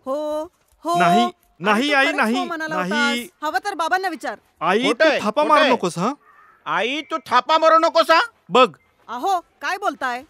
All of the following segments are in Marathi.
हो हो नाही, आणि नाही तू आई, खरंच नाही, हो म्हणाला नाही. होतास. हवं तर बाबांना विचार. आई तू खोटंय, थापा मारू खोटंय. नकोस हा. आई तू थापा मारू नकोस हा. बघ अहो काय बोलताय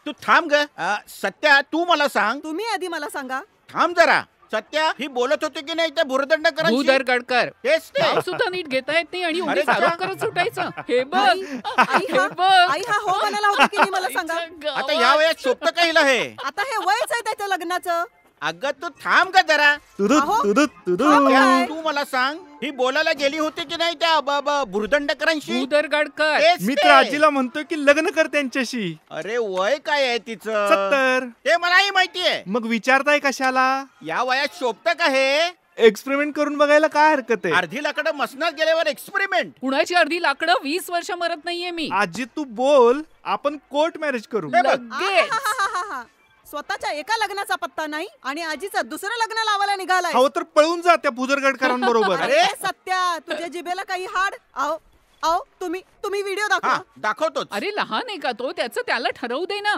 तू थांब ग. सत्या तू मला सांग. तुम्ही आधी मला सांगा. थांब जरा. सत्या ही बोलत होती की नाही त्या भुर्दंडकरांशी? भूदरगडकर तेच ते. नाव सुद्धा नीट घेता येत नाही आणि अरे उगीच आरोप जा. करत सुटायचं. हे बघ आई हे हा बघ. आई हा हो म्हणाला होता की नाही मला सांगा. आईच्या आता गावात. या वयात शोभतं का हिला हे? आता हे वयच आहे त्याच्या लग्नाचं. अगं तू थांब का जरा. अहो, तुदू थांब सत्या, काय? तू मला सांग ही बोलायला गेली होती की नाही त्या भुर्दंडकरांशी? भूदरगडकर तेच मित्र ते. आजीला म्हणतोय की लग्न कर त्यांच्याशी. अरे वय काय आहे तिचं? 70. ते मलाही माहितीये. मग विचारताय कशाला? या वयात शोभतं का हे? एक्सपेरिमेंट करून बघायला काय हरकत आहे? अर्धी लाकडं मसनात गेल्यावर एक्सपेरिमेंट. कुणाची अर्धी लाकडं 20 वर्ष मरत नाहीये मी. आजी तू बोल, आपण कोर्ट मॅरेज करू. हे बघ. लगेच आहाहाहाहा. स्वतःच्या एका लग्नाचा पत्ता नाही आणि आजीचं दुसरं लग्न लावायला निघालाय. हवं तर पळून जा त्या भुजरगडकरांबरोबर. अरे सत्या तुझ्या जिभेला काही हाड. आओ आओ तुम्ही व्हिडिओ दाखवा. हा दाखवतोच. अरे लहान आहे का तो? त्याचं त्याला ठरवू दे ना.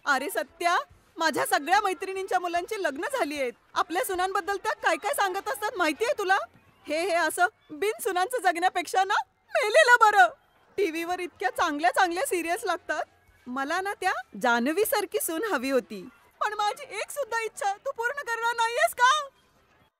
अरे सत्या माझ्या सगळ्या मैत्रिणींच्या मुलांची लग्न झाली आहेत. आपल्या सुनांबद्दल त्या काय काय सांगत असतात माहितीये तुला? हे असं बिन सुनांचं जगण्यापेक्षा ना मेलेलं बरं. टीव्हीवर इतक्या चांगल्या चांगल्या सिरियल्स लागतात. मला ना त्या जान्हवी सारखी सून हवी होती पण माझी एक सुद्धा इच्छा तू पूर्ण करणार नाहीयेस का?